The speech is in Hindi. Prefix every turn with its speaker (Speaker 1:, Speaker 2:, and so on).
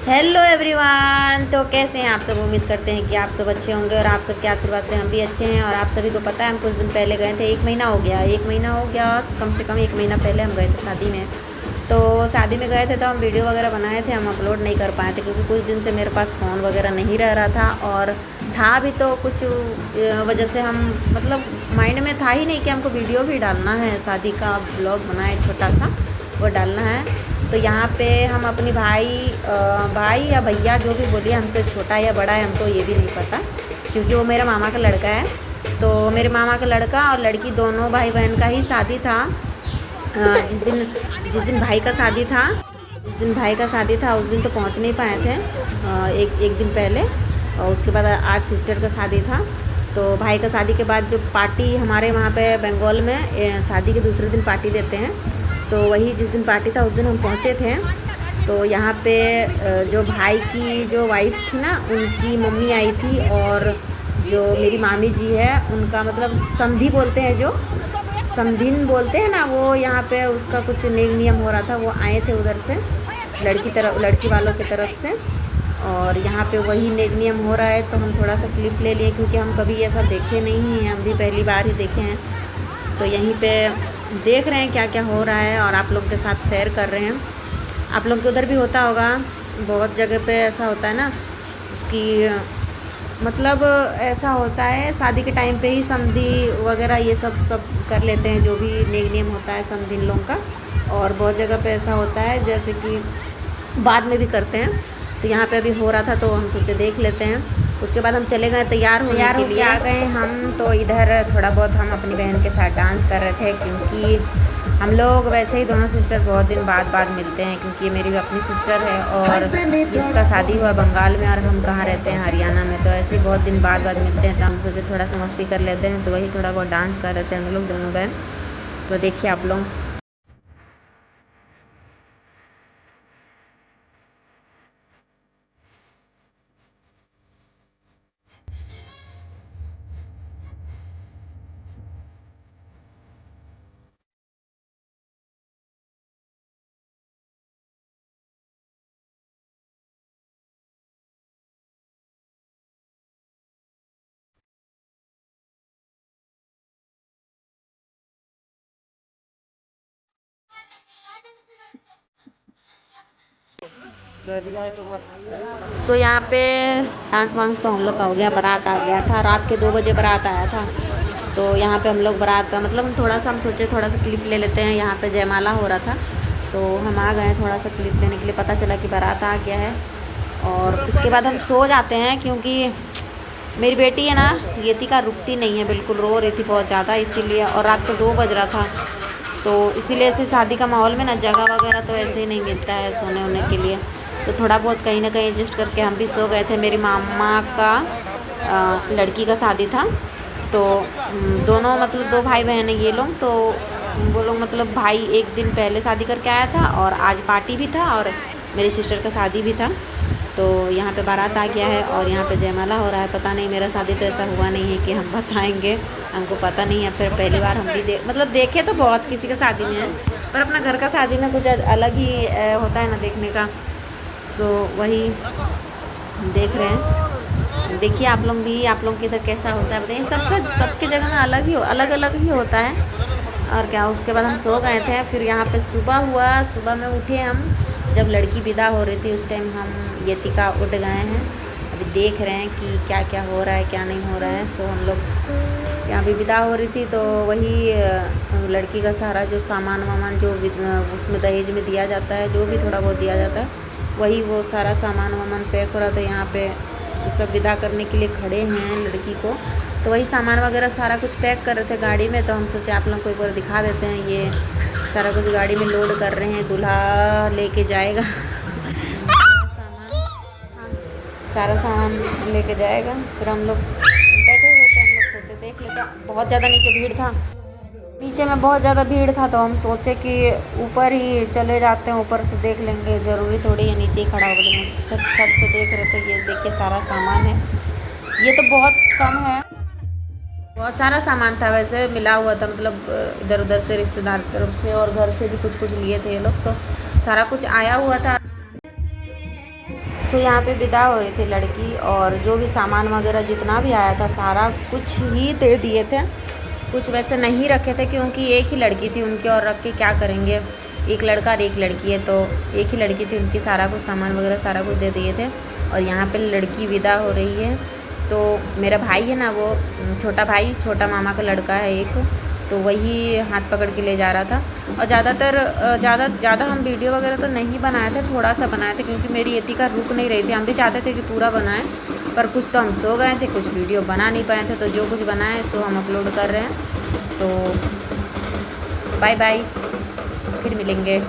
Speaker 1: Hello everyone. तो कैसे हैं आप सब। उम्मीद करते हैं कि आप सब अच्छे होंगे और आप सब के आशीर्वाद से हम भी अच्छे हैं। और आप सभी को पता है हम कुछ दिन पहले गए थे, एक महीना हो गया, कम से कम एक महीना पहले हम गए थे शादी में। तो शादी में गए थे तो हम वीडियो वगैरह बनाए थे, हम अपलोड नहीं कर पाए थे क्योंकि कुछ दिन से मेरे पास फ़ोन वगैरह नहीं रह रहा था। और था भी तो कुछ वजह से हम मतलब माइंड में था ही नहीं कि हमको वीडियो भी डालना है, शादी का ब्लॉग बनाए छोटा सा वो डालना है। तो यहाँ पे हम अपनी भाई या भैया जो भी बोलिए, हमसे छोटा या बड़ा है हमको ये भी नहीं पता क्योंकि वो मेरा मामा का लड़का है। तो मेरे मामा का लड़का और लड़की दोनों भाई बहन का ही शादी था। जिस दिन भाई का शादी था उस दिन तो पहुँच नहीं पाए थे, एक दिन पहले। और उसके बाद आज सिस्टर का शादी था। तो भाई का शादी के बाद जो पार्टी हमारे वहाँ पे बंगाल में शादी के दूसरे दिन पार्टी देते हैं, तो वही जिस दिन पार्टी था उस दिन हम पहुँचे थे। तो यहाँ पे जो भाई की जो वाइफ थी ना, उनकी मम्मी आई थी। और जो मेरी मामी जी है उनका मतलब समधी बोलते हैं, जो समधिन बोलते हैं ना, वो यहाँ पे उसका कुछ नियम हो रहा था, वो आए थे उधर से लड़की वालों की तरफ से। और यहाँ पे वही नियम हो रहा है, तो हम थोड़ा सा क्लिप ले लिए क्योंकि हम कभी ऐसा देखे नहीं हैं, हम भी पहली बार ही देखे हैं। तो यहीं पे देख रहे हैं क्या क्या हो रहा है और आप लोग के साथ शेयर कर रहे हैं। आप लोग के उधर भी होता होगा, बहुत जगह पे ऐसा होता है ना कि मतलब ऐसा होता है शादी के टाइम पे ही समधी वगैरह ये सब कर लेते हैं, जो भी नियम होता है समधिन लोगों का। और बहुत जगह पे ऐसा होता है जैसे कि बाद में भी करते हैं। तो यहाँ पे अभी हो रहा था तो हम सोचे देख लेते हैं। उसके बाद हम चले गए तैयार होने के लिए। आ गए हम तो इधर थोड़ा बहुत हम अपनी बहन के साथ डांस कर रहे थे क्योंकि हम लोग वैसे ही दोनों सिस्टर बहुत दिन बाद मिलते हैं क्योंकि ये मेरी भी अपनी सिस्टर है और इसका शादी हुआ बंगाल में और हम कहाँ रहते हैं हरियाणा में। तो ऐसे ही बहुत दिन बाद मिलते हैं, तो हम सोचे थोड़ा सा मस्ती कर लेते हैं। तो वही थोड़ा बहुत डांस कर रहे थे हम लोग दोनों बहन। तो देखिए आप लोग। सो यहाँ पे डांस वांस तो हम लोग का हो गया, बारात आ गया था, रात के 2 बजे बारात आया था। तो यहाँ पे हम लोग बारात का मतलब हम सोचे थोड़ा सा क्लिप ले लेते हैं। यहाँ पे जयमाला हो रहा था तो हम आ गए थोड़ा सा क्लिप लेने के लिए। पता चला कि बारात आ गया है और इसके बाद हम सो जाते हैं क्योंकि मेरी बेटी है ना यतिका, रुकती नहीं है, बिल्कुल रो रही थी बहुत ज़्यादा, इसीलिए। और रात को 2 बज रहा था तो इसीलिए ऐसे शादी का माहौल में ना जगह वगैरह तो ऐसे ही नहीं मिलता है सोने वोने के लिए। तो थोड़ा बहुत कहीं ना कहीं एडजस्ट करके हम भी सो गए थे। मेरी मामा का लड़की का शादी था तो दोनों मतलब 2 भाई बहन हैं ये लोग। तो वो लोग मतलब भाई एक दिन पहले शादी करके आया था और आज पार्टी भी था और मेरी सिस्टर का शादी भी था। तो यहाँ पे बारात आ गया है और यहाँ पे जयमाला हो रहा है। पता नहीं, मेरा शादी तो ऐसा हुआ नहीं है कि हम बताएंगे, हमको पता नहीं है। फिर पहली बार हम भी देखे तो बहुत किसी का शादी में है, पर अपना घर का शादी में कुछ अलग ही होता है ना देखने का। सो वही देख रहे हैं। देखिए आप लोग भी, आप लोग के इधर कैसा होता है बताइए। सबके जगह में अलग ही होता है। और क्या, उसके बाद हम सो गए थे। फिर यहाँ पे सुबह हुआ, सुबह में उठे हम, जब लड़की विदा हो रही थी उस टाइम हम यतिका उठ गए हैं। अभी देख रहे हैं कि क्या क्या हो रहा है क्या नहीं हो रहा है। सो हम लोग यहाँ भी विदा हो रही थी तो वही लड़की का सारा जो सामान वामान जो उसमें दहेज में दिया जाता है, जो भी थोड़ा बहुत दिया जाता है, वही वो सारा सामान वामान पैक हो रहा था। यहाँ पे सब विदा करने के लिए खड़े हैं लड़की को, तो वही सामान वगैरह सारा कुछ पैक कर रहे थे गाड़ी में। तो हम सोचे आप लोग को एक बार दिखा देते हैं। ये सारा कुछ गाड़ी में लोड कर रहे हैं, दूल्हा लेके जाएगा सारा सामान लेके जाएगा। फिर हम लोग बैठे हुए थे, हम लोग सोचे देख लेते हैं। बहुत ज़्यादा नीचे भीड़ था, नीचे में बहुत ज़्यादा भीड़ था, तो हम सोचे कि ऊपर ही चले जाते हैं, ऊपर से देख लेंगे, ज़रूरी थोड़ी है नीचे ही खड़ा हो जाएंगे। छत से देख रहे थे। ये देखिए सारा सामान है, ये तो बहुत कम है, बहुत सारा सामान था वैसे मिला हुआ था, मतलब इधर उधर से रिश्तेदार की तरफ से और घर से भी कुछ लिए थे ये लोग, तो सारा कुछ आया हुआ था। यहाँ पे विदा हो रही थी लड़की, और जो भी सामान वगैरह जितना भी आया था सारा कुछ ही दे दिए थे, कुछ वैसे नहीं रखे थे क्योंकि एक ही लड़की थी उनकी, और रख के क्या करेंगे, एक लड़का और एक लड़की है, तो एक ही लड़की थी उनकी, सारा कुछ सामान वगैरह सारा कुछ दे दिए थे। और यहाँ पे लड़की विदा हो रही है। तो मेरा भाई है ना, वो छोटा भाई, छोटा मामा का लड़का है एक, तो वही हाथ पकड़ के ले जा रहा था। और ज़्यादा हम वीडियो वगैरह तो नहीं बनाए थे, थोड़ा सा बनाए थे क्योंकि मेरी एतिका रुक नहीं रही थी। हम भी चाहते थे कि पूरा बनाएं, पर कुछ तो हम सो गए थे, कुछ वीडियो बना नहीं पाए थे, तो जो कुछ बनाए सो हम अपलोड कर रहे हैं। तो बाय बाय, फिर मिलेंगे।